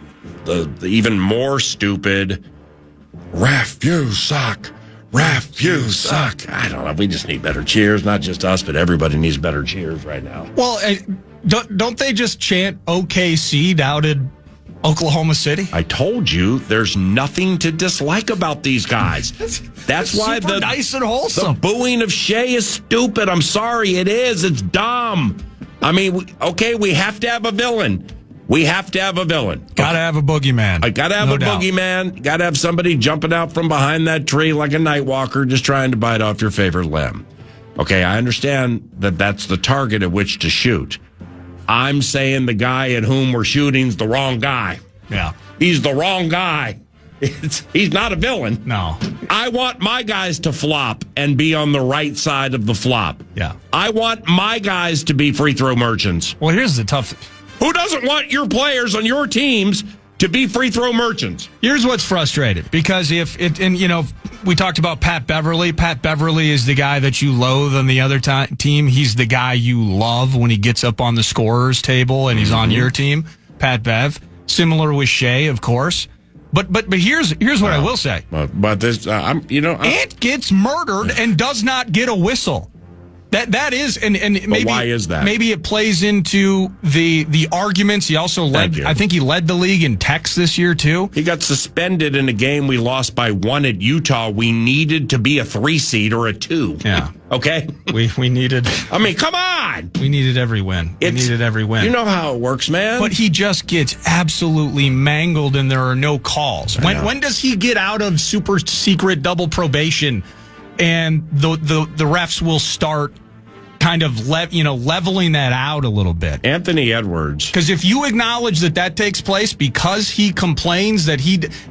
more stupid ref, you suck. Ref, you suck. I don't know. We just need better cheers. Not just us, but everybody needs better cheers right now. Well, don't they just chant OKC down in Oklahoma City? I told you there's nothing to dislike about these guys. That's why the nice and wholesome. The booing of Shai is stupid. I'm sorry, it is. It's dumb. I mean, okay, we have to have a villain. Gotta have a boogeyman. I gotta have boogeyman. Gotta have somebody jumping out from behind that tree like a night walker, just trying to bite off your favorite limb. Okay, I understand that that's the target at which to shoot. I'm saying the guy at whom we're shooting's the wrong guy. Yeah. He's the wrong guy. He's not a villain. No. I want my guys to flop and be on the right side of the flop. Yeah. I want my guys to be free throw merchants. Well, here's the tough... Who doesn't want your players on your teams to be free throw merchants? Here's what's frustrated, because we talked about Pat Beverly. Pat Beverly is the guy that you loathe on the other team. He's the guy you love when he gets up on the scorer's table and he's on your team. Pat Bev. Similar with Shai, of course. But here's what I will say. But this, Ant gets murdered and does not get a whistle. That is, and maybe why is that? Maybe it plays into the arguments. He also led. I think he led the league in techs this year too. He got suspended in a game we lost by 1 at Utah. We needed to be a 3 seed or a 2. Yeah. Okay. We needed. I mean, come on. We needed every win. We needed every win. You know how it works, man. But he just gets absolutely mangled, and there are no calls. When does he get out of super secret double probation? And the refs will start kind of leveling that out a little bit. Anthony Edwards. Because if you acknowledge that takes place because he complains that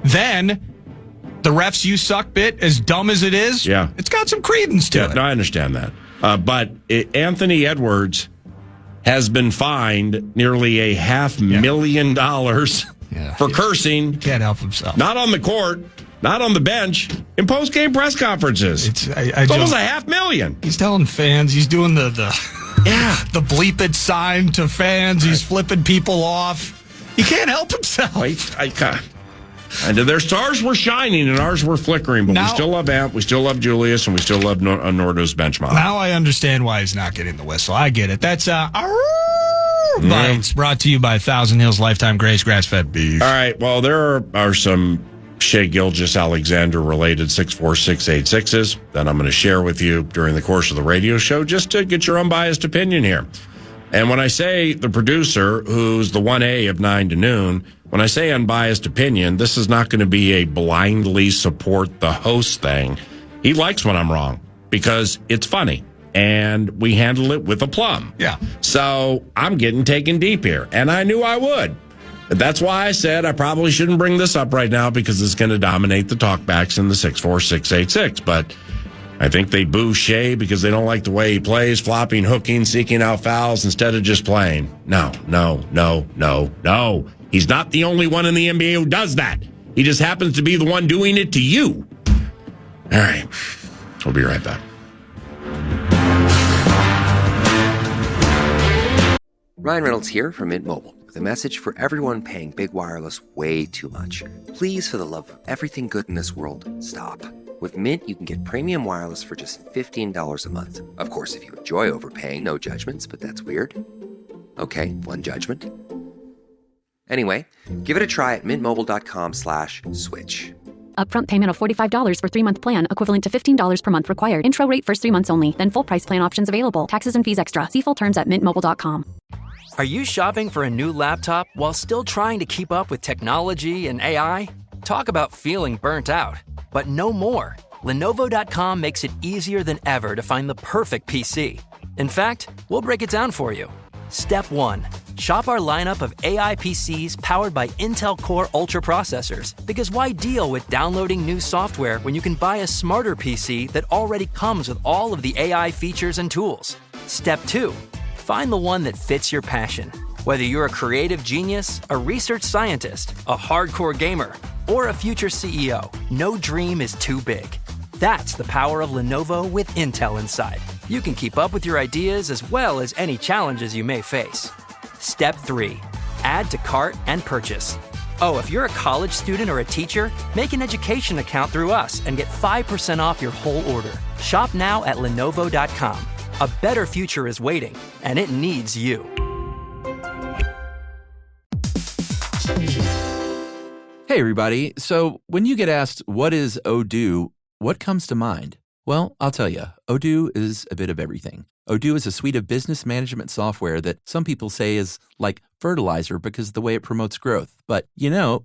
then the refs you suck bit, as dumb as it is, it's got some credence to it. No, I understand that. But Anthony Edwards has been fined nearly $500,000 for cursing. He can't help himself. Not on the court. Not on the bench, in post-game press conferences. It's almost $500,000. He's telling fans, he's doing the bleep it sign to fans. He's flipping people off. He can't help himself. And their stars were shining and ours were flickering, but we still love Ant, we still love Julius, and we still love Nordo's bench model. Now I understand why he's not getting the whistle. I get it. That's Bites, brought to you by Thousand Hills Lifetime Grace Grass-Fed Beef. All right, well, there are some Shai Gilgeous-Alexander related 64686s that I'm going to share with you during the course of the radio show, just to get your unbiased opinion here. And when I say the producer, who's the 1A of 9 to noon, when I say unbiased opinion, this is not going to be a blindly support the host thing. He likes when I'm wrong because it's funny and we handle it with aplomb. Yeah. So I'm getting taken deep here, and I knew I would. That's why I said I probably shouldn't bring this up right now, because it's going to dominate the talkbacks in the 64686. But I think they boo Shai because they don't like the way he plays, flopping, hooking, seeking out fouls instead of just playing. No. He's not the only one in the NBA who does that. He just happens to be the one doing it to you. All right. We'll be right back. Ryan Reynolds here from Mint Mobile with a message for everyone paying big wireless way too much. Please, for the love of everything good in this world, stop. With Mint, you can get premium wireless for just $15 a month. Of course, if you enjoy overpaying, no judgments, but that's weird. Okay, one judgment. Anyway, give it a try at mintmobile.com/switch. Upfront payment of $45 for 3-month plan, equivalent to $15 per month required. Intro rate first 3 months only, then full price plan options available. Taxes and fees extra. See full terms at mintmobile.com. Are you shopping for a new laptop while still trying to keep up with technology and AI? Talk about feeling burnt out. But no more. Lenovo.com makes it easier than ever to find the perfect PC. In fact, we'll break it down for you. Step 1. Shop our lineup of AI PCs powered by Intel Core Ultra processors. Because why deal with downloading new software when you can buy a smarter PC that already comes with all of the AI features and tools? Step 2. Find the one that fits your passion. Whether you're a creative genius, a research scientist, a hardcore gamer, or a future CEO, no dream is too big. That's the power of Lenovo with Intel inside. You can keep up with your ideas as well as any challenges you may face. Step 3. Add to cart and purchase. Oh, if you're a college student or a teacher, make an education account through us and get 5% off your whole order. Shop now at Lenovo.com. A better future is waiting, and it needs you. Hey, everybody. So when you get asked, what is Odoo, what comes to mind? Well, I'll tell you, Odoo is a bit of everything. Odoo is a suite of business management software that some people say is like fertilizer because of the way it promotes growth. But,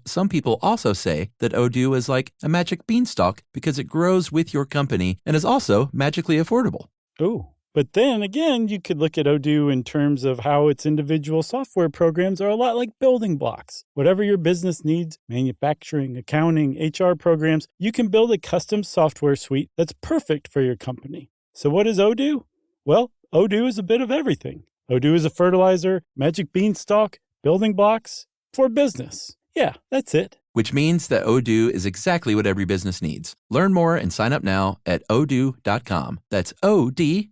some people also say that Odoo is like a magic beanstalk because it grows with your company and is also magically affordable. Ooh. But then again, you could look at Odoo in terms of how its individual software programs are a lot like building blocks. Whatever your business needs, manufacturing, accounting, HR programs, you can build a custom software suite that's perfect for your company. So what is Odoo? Well, Odoo is a bit of everything. Odoo is a fertilizer, magic beanstalk, building blocks for business. Yeah, that's it. Which means that Odoo is exactly what every business needs. Learn more and sign up now at odoo.com. That's ODOO.com.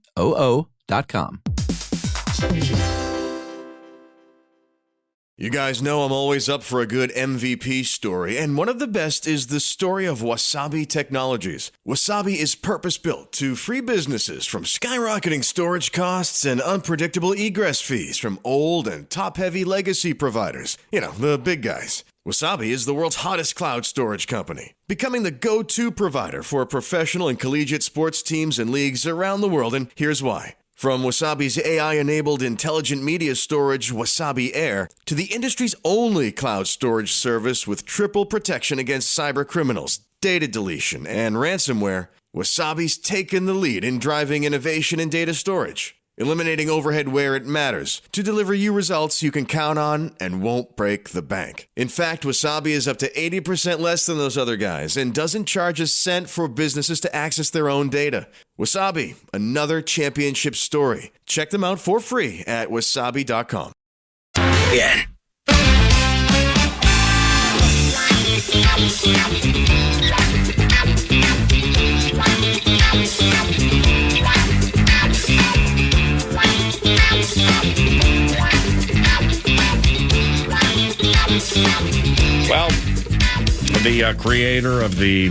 You guys know I'm always up for a good MVP story, and one of the best is the story of Wasabi Technologies. Wasabi is purpose-built to free businesses from skyrocketing storage costs and unpredictable egress fees from old and top-heavy legacy providers. The big guys. Wasabi is the world's hottest cloud storage company, becoming the go-to provider for professional and collegiate sports teams and leagues around the world, and here's why. From Wasabi's AI-enabled intelligent media storage, Wasabi Air, to the industry's only cloud storage service with triple protection against cyber criminals, data deletion, and ransomware, Wasabi's taken the lead in driving innovation in data storage, eliminating overhead where it matters to deliver you results you can count on and won't break the bank. In fact, Wasabi is up to 80% less than those other guys and doesn't charge a cent for businesses to access their own data. Wasabi, another championship story. Check them out for free at wasabi.com. Yeah. Well, the creator of the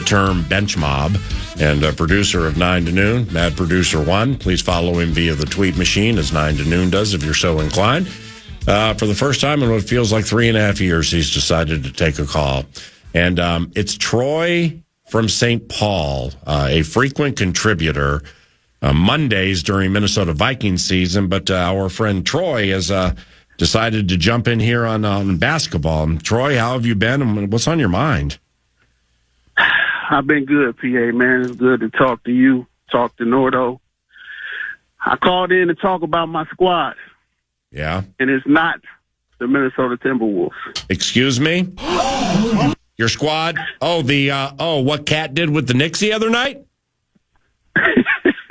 term bench mob and producer of 9 to Noon, Mad Producer 1. Please follow him via the tweet machine, as 9 to Noon does, if you're so inclined. For the first time in what feels like 3.5 years, he's decided to take a call. And it's Troy from St. Paul, a frequent contributor Mondays during Minnesota Vikings season. But our friend Troy has decided to jump in here on basketball. Troy, how have you been, and what's on your mind? I've been good, PA, man. It's good to talk to you, talk to Nordo. I called in to talk about my squad. Yeah? And it's not the Minnesota Timberwolves. Excuse me? Your squad? Oh, what Cat did with the Knicks the other night?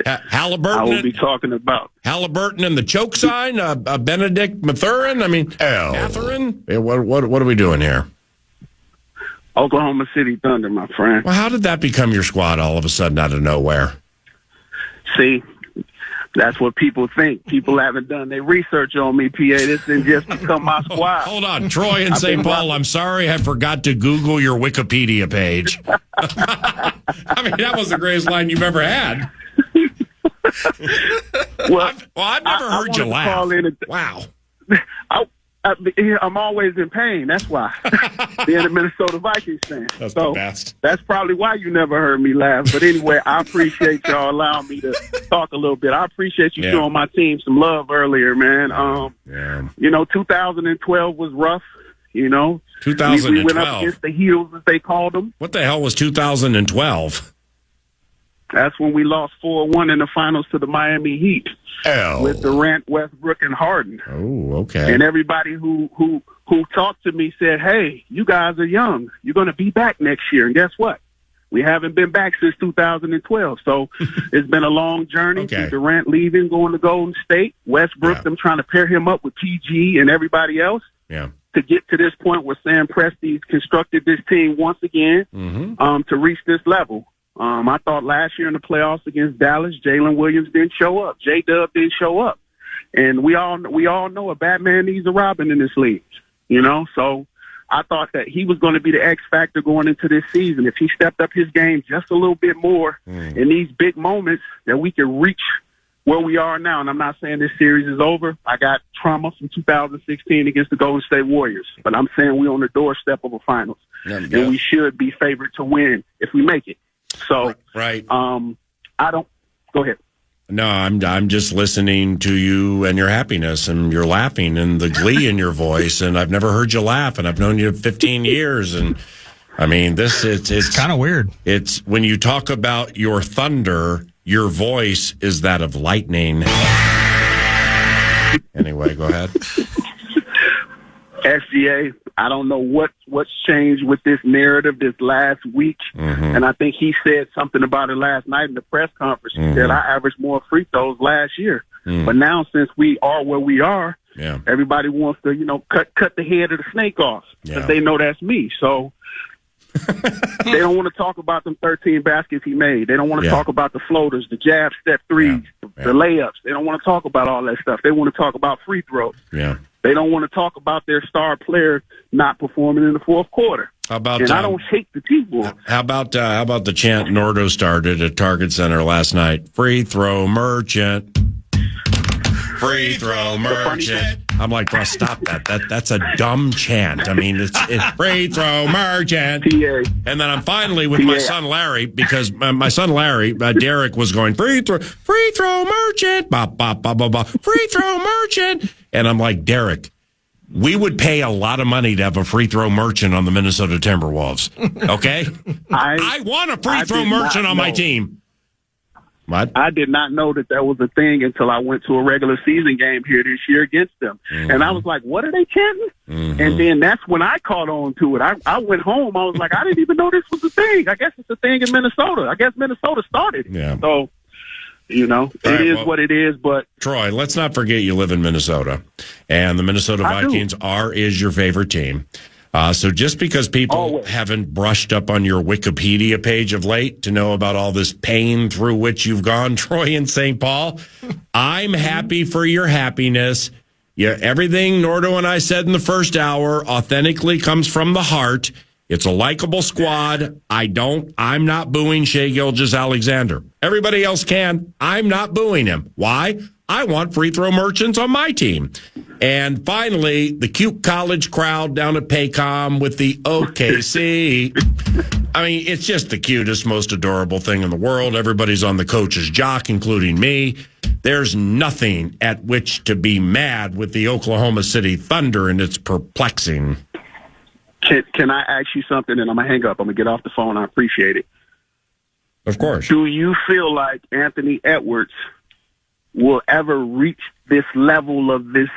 Halliburton. I will be talking about Halliburton and the choke sign. Benedict Mathurin. I mean, Mathurin. What are we doing here? Oklahoma City Thunder, my friend. Well, how did that become your squad all of a sudden out of nowhere? See, That's what people think. People haven't done their research on me, PA. This didn't just become my squad. Hold on. Troy in St. Paul, I'm sorry I forgot to Google your Wikipedia page. I mean, that was the greatest line you've ever had. Well, I've never heard you laugh. Wow. I'm always in pain. That's why. Being a Minnesota Vikings fan. That's the best. That's probably why you never heard me laugh. But anyway, I appreciate y'all allowing me to talk a little bit. I appreciate you showing my team some love earlier, man. 2012 was rough. 2012. We went up against the Heels, as they called them. What the hell was 2012? That's when we lost 4-1 in the finals to the Miami Heat with Durant, Westbrook, and Harden. Oh, okay. And everybody who talked to me said, hey, you guys are young. You're going to be back next year. And guess what? We haven't been back since 2012. So it's been a long journey. Okay. Durant leaving, going to Golden State. Westbrook, them trying to pair him up with PG and everybody else. Yeah. To get to this point where Sam Presti's constructed this team once again to reach this level. I thought last year in the playoffs against Dallas, Jalen Williams didn't show up. J-Dub didn't show up. And we all know a bad man needs a Robin in this league, So I thought that he was going to be the X factor going into this season. If he stepped up his game just a little bit more in these big moments, that we could reach where we are now. And I'm not saying this series is over. I got trauma from 2016 against the Golden State Warriors. But I'm saying we're on the doorstep of a finals. And we should be favored to win if we make it. So, right. I don't go ahead. No, I'm just listening to you and your happiness and your laughing and the glee in your voice. And I've never heard you laugh, and I've known you 15 years. And I mean, it's kind of weird. It's when you talk about your thunder, your voice is that of lightning. Anyway, go ahead. SGA, I don't know what's changed with this narrative this last week. And I think he said something about it last night in the press conference. He said, I averaged more free throws last year. But now since we are where we are, everybody wants to, cut the head of the snake off because they know that's me. So they don't want to talk about them 13 baskets he made. They don't want to talk about the floaters, the jab step threes, the layups. They don't want to talk about all that stuff. They want to talk about free throws. Yeah. They don't want to talk about their star player not performing in the fourth quarter. How about? And I don't hate the T-Wolves. How about the chant Nordo started at Target Center last night? Free throw merchant. Free throw merchant. I'm like, bro, stop that. That's a dumb chant. I mean, it's free throw merchant. And then I'm finally with my son Larry, because my son Larry, Derek, was going free throw merchant, bop, bop, bop, bop, bop, free throw merchant. And I'm like, Derek, we would pay a lot of money to have a free throw merchant on the Minnesota Timberwolves. Okay? I want a free throw merchant on my team. What? I did not know that was a thing until I went to a regular season game here this year against them. And I was like, what are they chanting? And then that's when I caught on to it. I went home. I was like, I didn't even know this was a thing. I guess it's a thing in Minnesota. I guess Minnesota started it. Yeah. So, it is what it is. But Troy, let's not forget you live in Minnesota. And the Minnesota Vikings is your favorite team. So just because people haven't brushed up on your Wikipedia page of late to know about all this pain through which you've gone, Troy in St. Paul, I'm happy for your happiness. Yeah, everything Nordo and I said in the first hour authentically comes from the heart. It's a likable squad. I'm not booing Shai Gilgeous-Alexander. Everybody else can. I'm not booing him. Why? I want free throw merchants on my team. And finally, the cute college crowd down at Paycom with the OKC. I mean, it's just the cutest, most adorable thing in the world. Everybody's on the coach's jock, including me. There's nothing at which to be mad with the Oklahoma City Thunder, and it's perplexing. Can I ask you something? And I'm going to hang up. I'm going to get off the phone. I appreciate it. Of course. Do you feel like Anthony Edwards will ever reach this level of this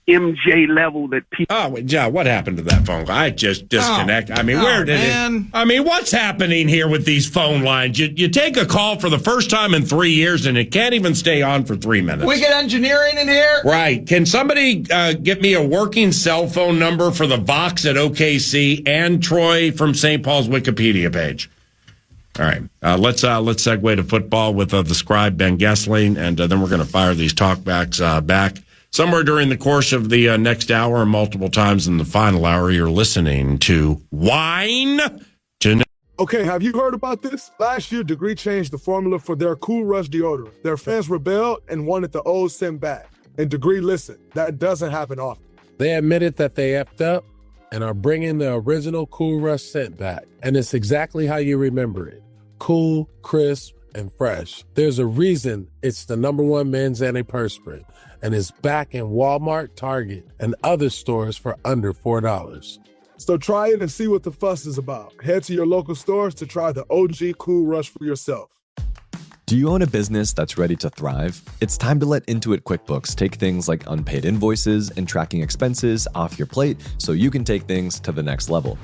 MJ level that people... Oh, yeah, what happened to that phone? I just disconnect. I mean, where did it... I mean, what's happening here with these phone lines? You take a call for the first time in 3 years, and it can't even stay on for 3 minutes. We get engineering in here? Right. Can somebody get me a working cell phone number for the Vox at OKC and Troy from St. Paul's Wikipedia page? All right. Let's segue to football with the scribe, Ben Gessling, and then we're going to fire these talkbacks back. Somewhere during the course of the next hour and multiple times in the final hour, you're listening to Wine to Know. Okay, have you heard about this? Last year, Degree changed the formula for their Cool Rush deodorant. Their fans rebelled and wanted the old scent back. And Degree listened. That doesn't happen often. They admitted that they effed up and are bringing the original Cool Rush scent back. And it's exactly how you remember it. Cool, crisp, and fresh. There's a reason it's the #1 men's antiperspirant, and it's back in Walmart, Target, and other stores for under $4. So try it and see what the fuss is about. Head to your local stores to try the OG Cool Rush for yourself. Do you own a business that's ready to thrive? It's time to let Intuit QuickBooks take things like unpaid invoices and tracking expenses off your plate so you can take things to the next level.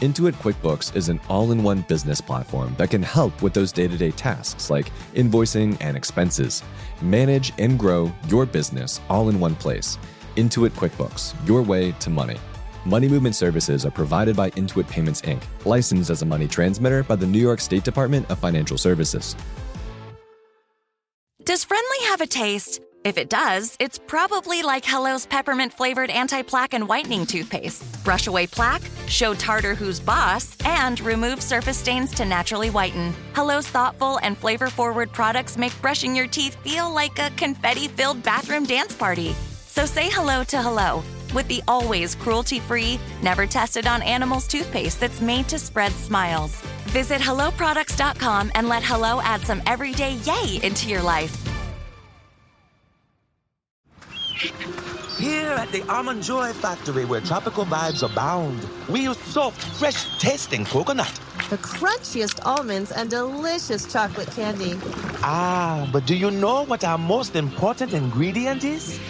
Intuit QuickBooks is an all-in-one business platform that can help with those day-to-day tasks like invoicing and expenses. Manage and grow your business all in one place. Intuit QuickBooks, your way to money. Money movement services are provided by Intuit Payments, Inc., licensed as a money transmitter by the New York State Department of Financial Services. Does Friendly have a taste? If it does, it's probably like Hello's peppermint-flavored anti-plaque and whitening toothpaste. Brush away plaque, show tartar who's boss, and remove surface stains to naturally whiten. Hello's thoughtful and flavor-forward products make brushing your teeth feel like a confetti-filled bathroom dance party. So say hello to Hello with the always cruelty-free, never tested on animals toothpaste that's made to spread smiles. Visit HelloProducts.com and let Hello add some everyday yay into your life. Here at the Almond Joy Factory, where tropical vibes abound, we use soft, fresh-tasting coconut. The crunchiest almonds and delicious chocolate candy. Ah, but do you know what our most important ingredient is?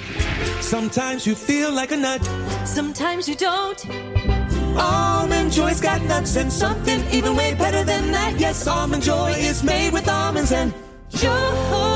Sometimes you feel like a nut. Sometimes you don't. Almond Joy's got nuts and something even way better than that. Yes, Almond Joy is made with almonds and joy.